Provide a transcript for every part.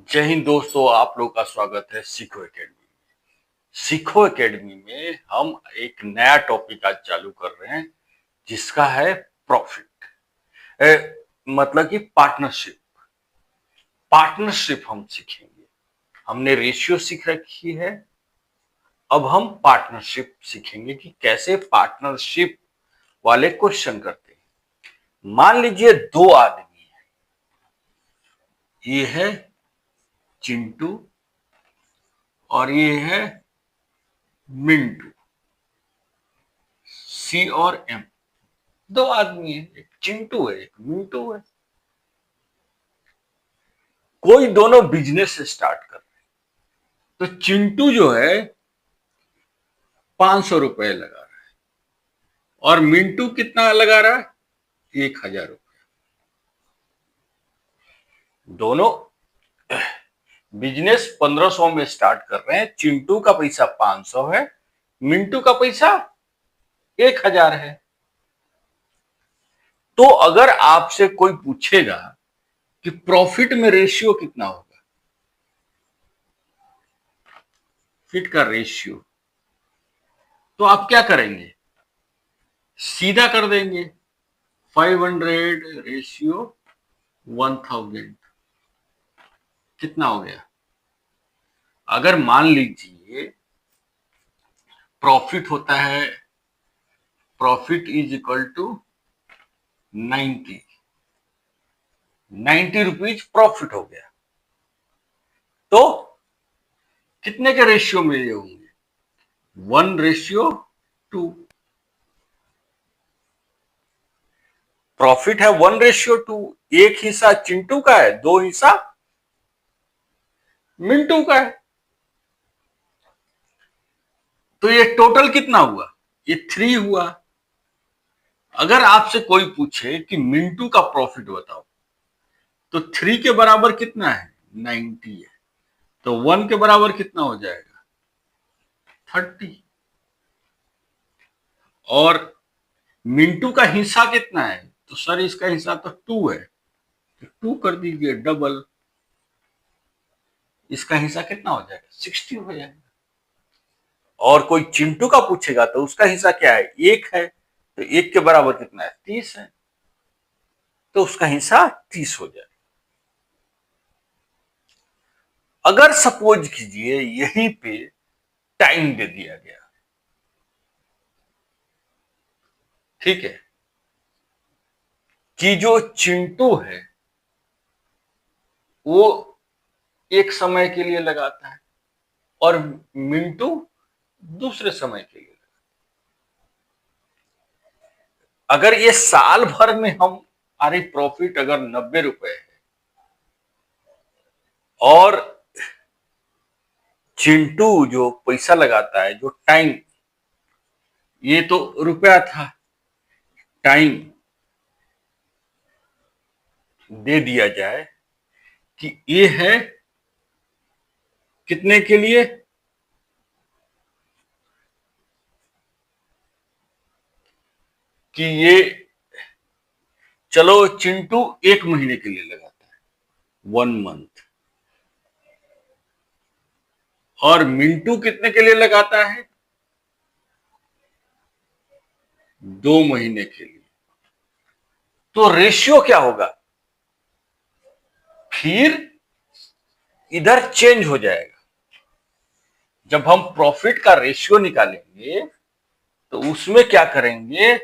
जय हिंद दोस्तों, आप लोग का स्वागत है सीखो एकेडमी में। सीखो एकेडमी में हम एक नया टॉपिक आज चालू कर रहे हैं जिसका है प्रॉफिट, मतलब कि पार्टनरशिप। पार्टनरशिप हम सीखेंगे। हमने रेशियो सीख रखी है, अब हम पार्टनरशिप सीखेंगे कि कैसे पार्टनरशिप वाले क्वेश्चन करते हैं। मान लीजिए दो आदमी हैं, ये है चिंटू और ये है मिंटू। सी और एम दो आदमी है, एक चिंटू है एक मिंटू है। कोई दोनों बिजनेस स्टार्ट कर रहे हैं। तो चिंटू जो है 500 रुपए लगा रहा है और मिंटू कितना लगा रहा है, 1000 रुपए। दोनों बिजनेस 1500 में स्टार्ट कर रहे हैं। चिंटू का पैसा 500 है, मिंटू का पैसा 1000 है। तो अगर आपसे कोई पूछेगा कि प्रॉफिट में रेशियो कितना होगा, फिट का रेशियो, तो आप क्या करेंगे, सीधा कर देंगे 500 रेशियो 1000। कितना हो गया? अगर मान लीजिए प्रॉफिट होता है, profit is equal to 90 rupees profit हो गया, तो कितने के रेशियो में ये होंगे, 1:2। प्रॉफिट है 1:2। एक हिस्सा चिंटू का है, दो हिस्सा मिंटू का है। तो ये टोटल कितना हुआ, ये 3 हुआ। अगर आपसे कोई पूछे कि मिंटू का प्रॉफिट बताओ, तो 3 के बराबर कितना है, 90 है। तो 1 के बराबर कितना हो जाएगा, 30। और मिंटू का हिस्सा कितना है, तो सर इसका हिस्सा तो 2 है, तो 2 कर दीजिए डबल। इसका हिस्सा कितना हो जाएगा, 60 हो जाएगा। और कोई चिंटू का पूछेगा तो उसका हिस्सा क्या है, 1 है, तो 1 के बराबर कितना है, 30 है, तो उसका हिस्सा 30 हो जाएगा। अगर सपोज कीजिए यहीं पे टाइम दे दिया गया, ठीक है, कि जो चिंटू है वो एक समय के लिए लगाता है और मिंटू दूसरे समय के लिए। अगर ये साल भर में हम हमारी प्रॉफिट अगर 90 रुपए है और चिंटू जो पैसा लगाता है, जो टाइम, ये तो रुपया था, टाइम दे दिया जाए कि ये है कितने के लिए, कि ये चलो चिंटू 1 महीने के लिए लगाता है, 1 मंथ, और मिंटू कितने के लिए लगाता है, 2 महीने के लिए। तो रेशियो क्या होगा, फिर इधर चेंज हो जाएगा। जब हम प्रॉफिट का रेशियो निकालेंगे तो उसमें क्या करेंगे,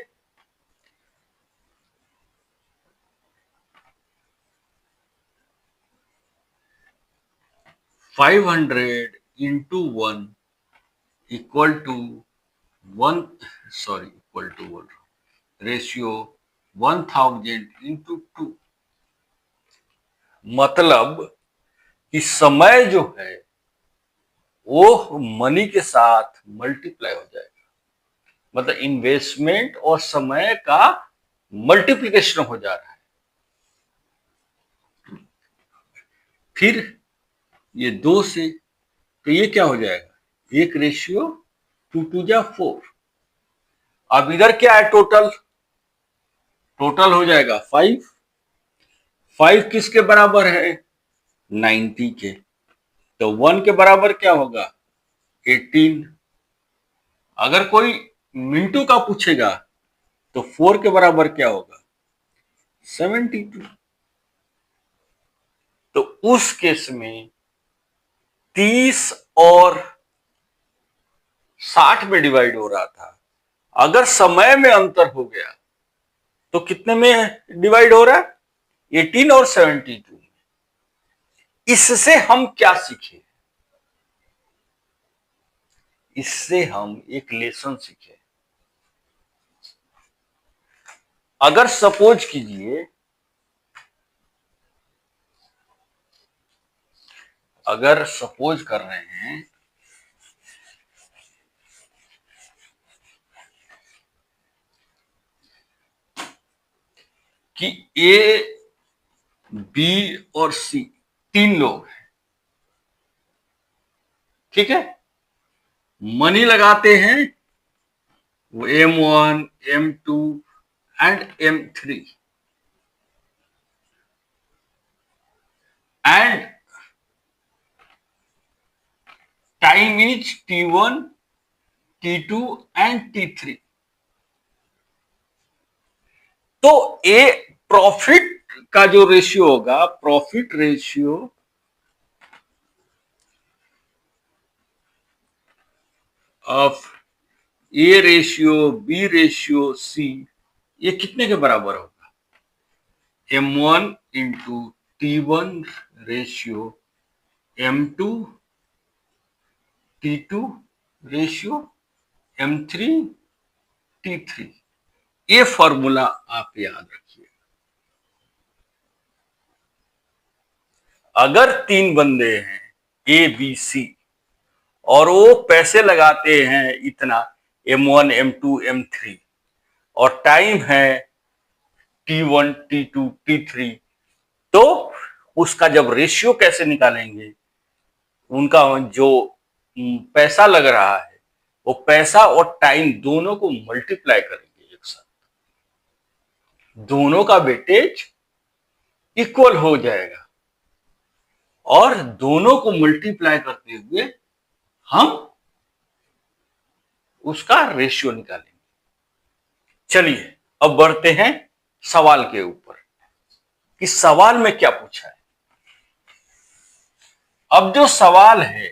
500 into 1 equal to 1, sorry equal to बोल रहा हूं, रेशियो 1000 इंटू 2। मतलब कि समय जो है वो मनी के साथ मल्टीप्लाई हो जाएगा। मतलब इन्वेस्टमेंट और समय का मल्टीप्लिकेशन हो जा रहा है। फिर ये 2 से, तो ये क्या हो जाएगा, 1:2 4। अब इधर क्या है, टोटल, टोटल हो जाएगा 5। 5 किसके बराबर है, 90 के, तो 1 के बराबर क्या होगा? 18। अगर कोई मिनटों का पूछेगा तो 4 के बराबर क्या होगा? 72। तो उस केस में 30 और 60 में डिवाइड हो रहा था, अगर समय में अंतर हो गया तो कितने में डिवाइड हो रहा है? 18 और 72 में। इससे हम क्या सीखे? इससे हम एक लेसन सीखे। अगर सपोज कीजिए, अगर सपोज कर रहे हैं कि ए, बी और सी 3 लोग हैं, ठीक है, मनी लगाते हैं M1, M2 and M3, and time is T1, T2 and T3। तो ए प्रॉफिट का जो रेशियो होगा, profit ratio of A ratio B ratio C, ये कितने के बराबर होगा? M1 into T1 ratio M2 T2 ratio M3 T3। ये फॉर्मूला आप याद रखिए। अगर 3 बंदे हैं ए बी सी और वो पैसे लगाते हैं इतना, M1 M2 M3, और टाइम है T1 T2 T3, तो उसका जब रेशियो कैसे निकालेंगे? उनका जो पैसा लग रहा है, वो पैसा और टाइम दोनों को मल्टीप्लाई करेंगे एक साथ, दोनों का वेटेज इक्वल हो जाएगा, और दोनों को मल्टीप्लाई करते हुए हम उसका रेशियो निकालेंगे। चलिए अब बढ़ते हैं सवाल के ऊपर कि सवाल में क्या पूछा है। अब जो सवाल है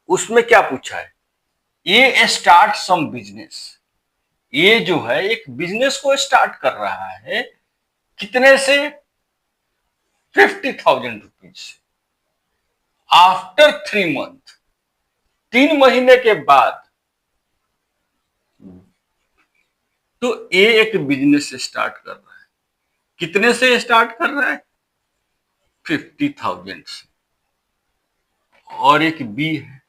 उसमें क्या पूछा है? ये स्टार्ट सम बिजनेस, ये जो है एक बिजनेस को स्टार्ट कर रहा है, कितने से? 50,000 रुपीज से। आफ्टर 3 मंथ, 3 महीने के बाद, तो ए एक बिजनेस स्टार्ट कर रहा है, कितने से स्टार्ट कर रहा है? 50,000 से। और एक बी है,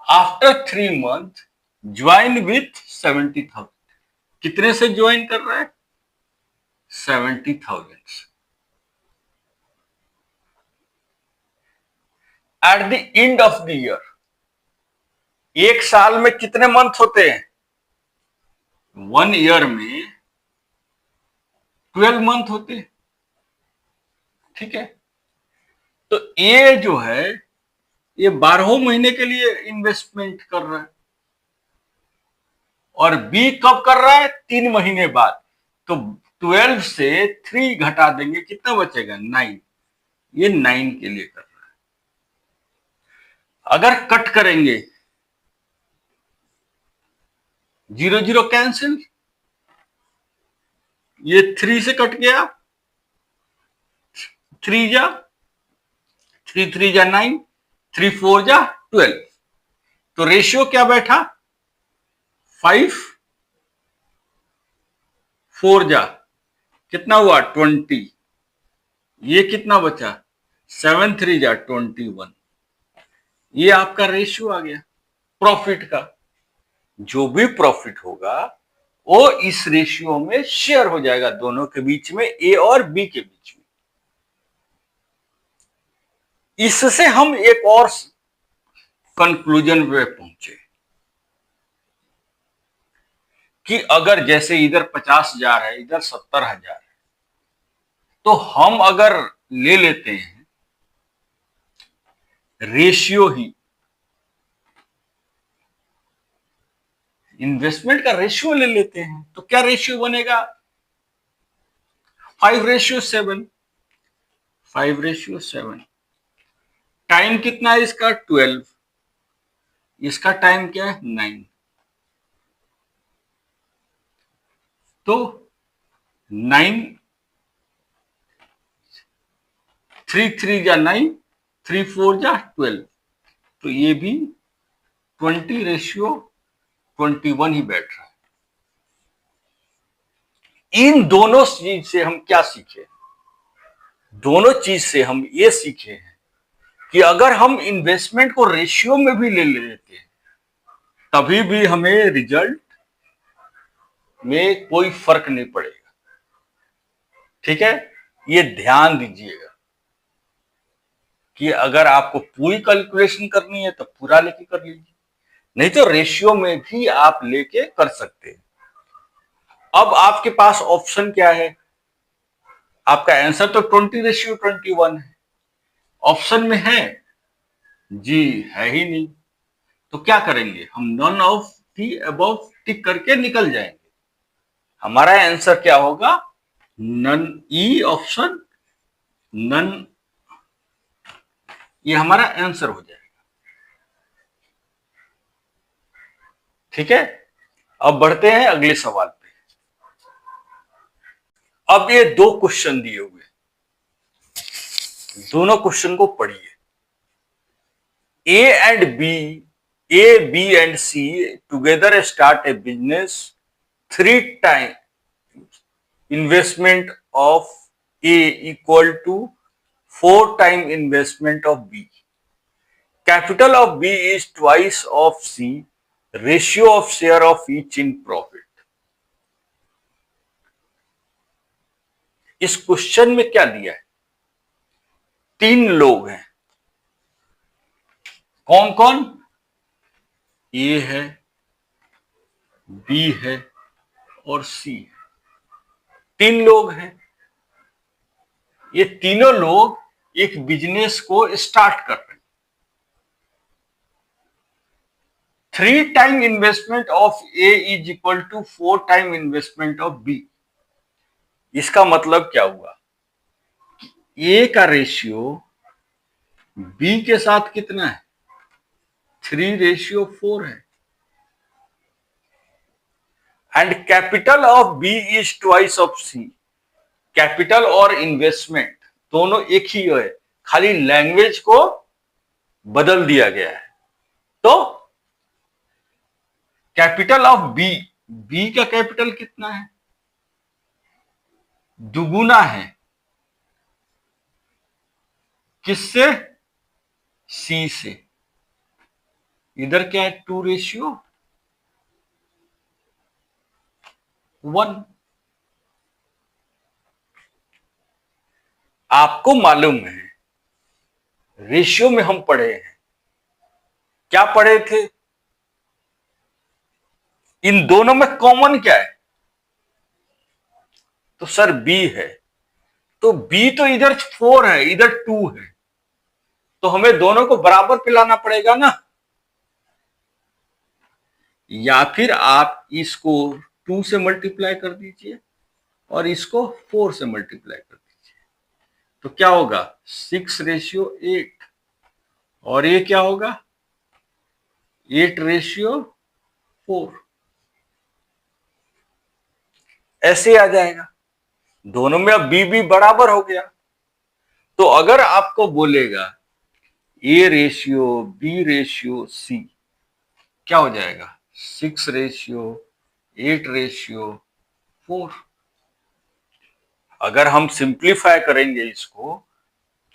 आफ्टर 3 मंथ ज्वाइन विथ 70,000, कितने से ज्वाइन कर रहा है? 70,000 से। At the end of the year, एक साल में कितने मंथ होते हैं? 1 ईयर में 12 मंथ होते हैं, ठीक है। तो ये जो है ये 12 महीने के लिए इन्वेस्टमेंट कर रहा है, और बी कब कर रहा है? 3 महीने बाद। तो 12 से 3 घटा देंगे, कितना बचेगा? 9। ये 9 के लिए कर रहा है। अगर कट करेंगे, 0 0 कैंसिल, ये 3 से कट गया, 3 जा 3 3 जा 9, 3 4 जा 12। तो रेशियो क्या बैठा? 5 4 जा कितना हुआ? 20। ये कितना बचा? 7 3 जा 21। ये आपका रेशियो आ गया प्रॉफिट का। जो भी प्रॉफिट होगा वो इस रेशियो में शेयर हो जाएगा दोनों के बीच में, ए और बी के बीच में। इससे हम एक और कंक्लूजन पे पहुंचे कि अगर जैसे इधर 50,000 है, इधर 70,000 है, तो हम अगर ले लेते हैं रेशियो ही, इन्वेस्टमेंट का रेशियो ले लेते हैं तो क्या रेशियो बनेगा? 5:7। 5:7। टाइम कितना है इसका? 12। इसका टाइम क्या है? 9। तो 9, 3 3 जा 9, 3 4 जा 12। तो ये भी 20:21 ही बैठ रहा है। इन दोनों चीज से हम क्या सीखे? दोनों चीज से हम ये सीखे हैं कि अगर हम इन्वेस्टमेंट को रेशियो में भी ले लेते हैं तभी भी हमें रिजल्ट में कोई फर्क नहीं पड़ेगा। ठीक है, ये ध्यान दीजिएगा कि अगर आपको पूरी कैलकुलेशन करनी है तो पूरा लेके कर लीजिए, नहीं तो रेशियो में भी आप लेके कर सकते हैं। अब आपके पास ऑप्शन क्या है? आपका आंसर तो 20:21 है। ऑप्शन में है? जी है ही नहीं। तो क्या करेंगे हम? नन ऑफ दी अबव टिक करके निकल जाएंगे। हमारा आंसर क्या होगा? नन। ई ऑप्शन नन, ये हमारा आंसर हो जाएगा। ठीक है, अब बढ़ते हैं अगले सवाल पे। अब ये दो क्वेश्चन दिए हुए, दोनों क्वेश्चन को पढ़िए। A, B and C together start a business. 3 times investment of A equal to 4 times investment of B. Capital of B is twice of C. Ratio of share of each in profit. इस question में क्या दिया है? 3 लोग हैं। कौन कौन? ए है, बी है और सी है। 3 लोग हैं। ये तीनों लोग एक बिजनेस को स्टार्ट कर रहे हैं। 3 time investment of A is equal to 4 time investment of B. इसका मतलब क्या हुआ? ए का रेशियो बी के साथ कितना है? 3:4 है। And capital of B is twice of C. Capital और इन्वेस्टमेंट दोनों एक ही है, खाली लैंग्वेज को बदल दिया गया है। तो कैपिटल ऑफ बी, बी का कैपिटल कितना है? दुगुना है। किससे? सी से। इधर क्या है? 2:1। आपको मालूम है रेशियो में हम पढ़े हैं, क्या पढ़े थे? इन दोनों में कॉमन क्या है? तो सर बी है। तो बी तो इधर 4 है, इधर 2 है, तो हमें दोनों को बराबर पिलाना पड़ेगा ना। या फिर आप इसको 2 से मल्टीप्लाई कर दीजिए और इसको 4 से मल्टीप्लाई कर दीजिए, तो क्या होगा? 6:8। और ये क्या होगा? 8:4। ऐसे आ जाएगा। दोनों में अब बी बराबर हो गया। तो अगर आपको बोलेगा A ratio B ratio C, क्या हो जाएगा? 6:8:4। अगर हम सिंप्लीफाई करेंगे इसको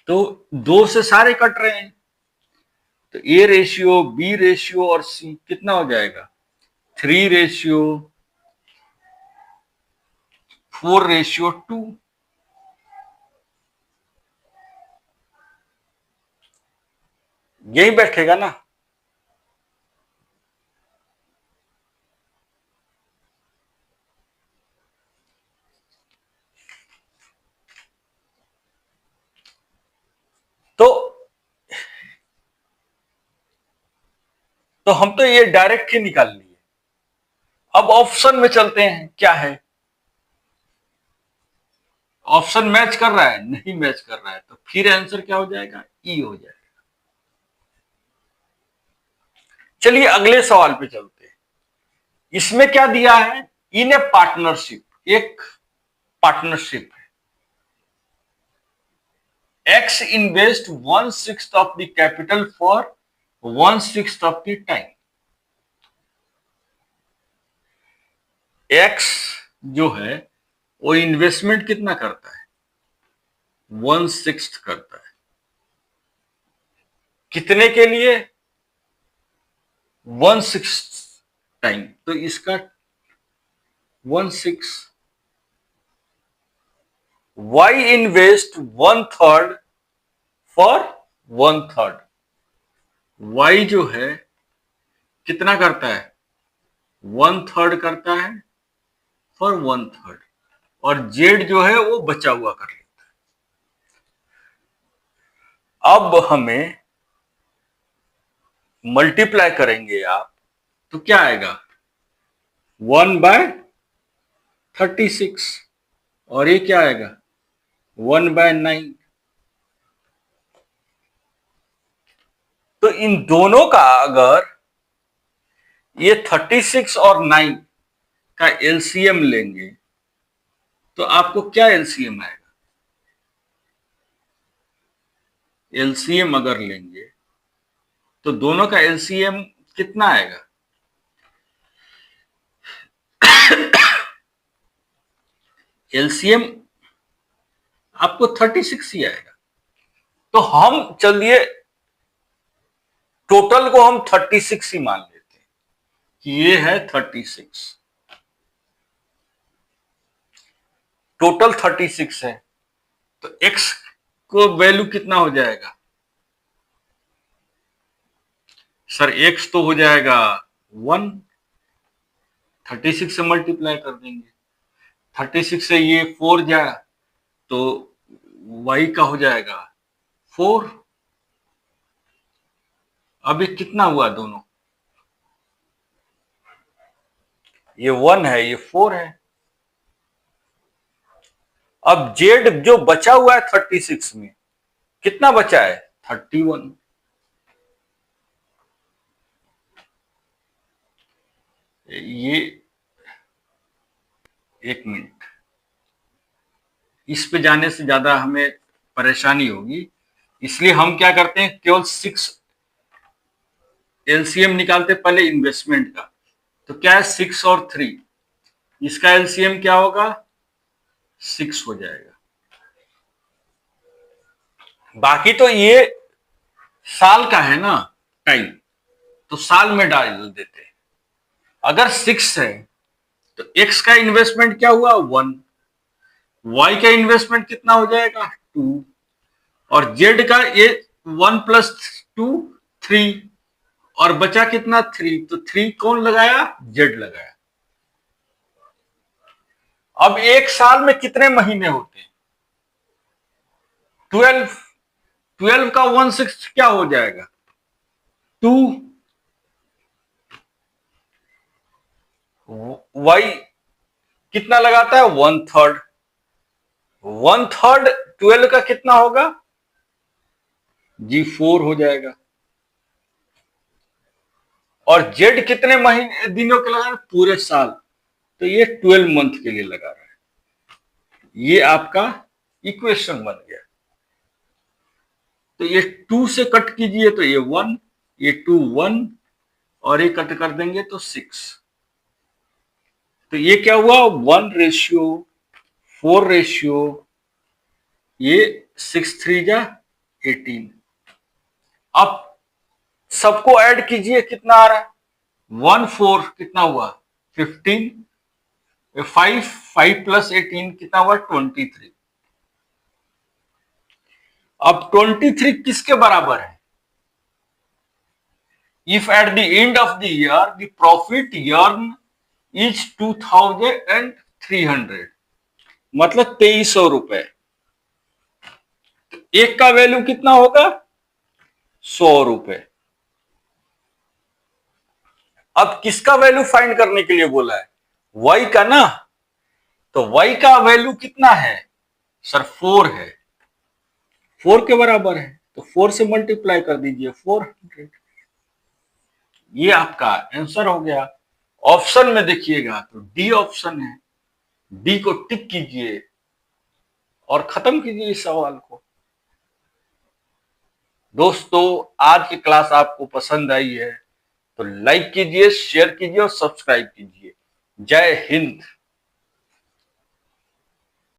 तो 2 से सारे कट रहे हैं, तो ए रेशियो बी रेशियो और सी कितना हो जाएगा? 3:4:2। यही बैठेगा ना। तो तो हम तो ये डायरेक्ट ही निकाल लिए। अब ऑप्शन में चलते हैं, क्या है, ऑप्शन मैच कर रहा है, नहीं मैच कर रहा है, तो फिर आंसर क्या हो जाएगा, ई हो जाएगा। चलिए अगले सवाल पे चलते हैं। इसमें क्या दिया है, इन ए पार्टनरशिप, एक पार्टनरशिप है, x invest 1/6 of the capital for 1/6 of the time. X जो है वो इन्वेस्टमेंट कितना करता है, 1/6 करता है, कितने के लिए, 1/6 टाइम, तो इसका 1/6, वाई इन्वेस्ट 1/3 फॉर 1/3, वाई जो है कितना करता है, 1/3 करता है फॉर 1/3, और जेड जो है वो बचा हुआ कर लेता है। अब हमें मल्टीप्लाई करेंगे आप, तो क्या आएगा, 1/36, और ये क्या आएगा, 1/9। तो इन दोनों का अगर ये 36 और 9 का एलसीएम लेंगे तो आपको क्या एलसीएम आएगा, एलसीएम अगर लेंगे तो दोनों का एलसीएम कितना आएगा, एलसीएम आपको 36 ही आएगा। तो हम चलिए टोटल को हम 36 ही मान लेते हैं कि ये है 36, टोटल 36 है, तो x को वैल्यू कितना हो जाएगा, सर x तो हो जाएगा 1, 36 से मल्टीप्लाई कर देंगे, 36 से ये 4 जाए तो y का हो जाएगा 4। अभी कितना हुआ दोनों, ये 1 है, ये 4 है। अब जेड जो बचा हुआ है 36 में, कितना बचा है, 31। ये एक मिनट, इस पे जाने से ज्यादा हमें परेशानी होगी, इसलिए हम क्या करते हैं, केवल 6 एलसीएम निकालते पहले इन्वेस्टमेंट का। तो क्या है, 6 और 3, इसका एलसीएम क्या होगा, 6 हो जाएगा। बाकी तो ये साल का है ना टाइम, तो साल में डाल देते हैं। अगर 6 है तो x का इन्वेस्टमेंट क्या हुआ, 1, y का इन्वेस्टमेंट कितना हो जाएगा, 2, और z का ये 1 + 2 3, और बचा कितना, 3, तो 3 कौन लगाया, z लगाया। अब एक साल में कितने महीने होते हैं, 12, 12 का 1/6 क्या हो जाएगा, 2, y कितना लगाता है, 1/3, 1/3 12 का कितना होगा जी, 4 हो जाएगा। और जेड कितने महीने दिनों के लगा रहा है, पूरे साल, तो ये 12 मंथ के लिए लगा रहा है। ये आपका इक्वेशन बन गया। तो ये 2 से कट कीजिए तो ये 1, ये 2 1, और ये कट कर देंगे तो 6, तो ये क्या हुआ, 1:4, ये 6 3 जा 18। अब सबको ऐड कीजिए, कितना आ रहा है, 1 4 कितना हुआ, 15, 5 5 + 18 कितना हुआ, 23। अब 23 किसके बराबर है, if at the end of the year the profit earn is 2300, मतलब 2300 रुपए, तो एक का वैल्यू कितना होगा, 100 रुपए। अब किसका वैल्यू फाइंड करने के लिए बोला है? y का ना। तो y का वैल्यू कितना है सर? 4 है, 4 के बराबर है, तो 4 से मल्टीप्लाई कर दीजिए 400। ये आपका आंसर हो गया। ऑप्शन में देखिएगा तो डी ऑप्शन है, डी को टिक कीजिए और खत्म कीजिए इस सवाल को। दोस्तों आज की क्लास आपको पसंद आई है तो लाइक कीजिए, शेयर कीजिए और सब्सक्राइब कीजिए। जय हिंद।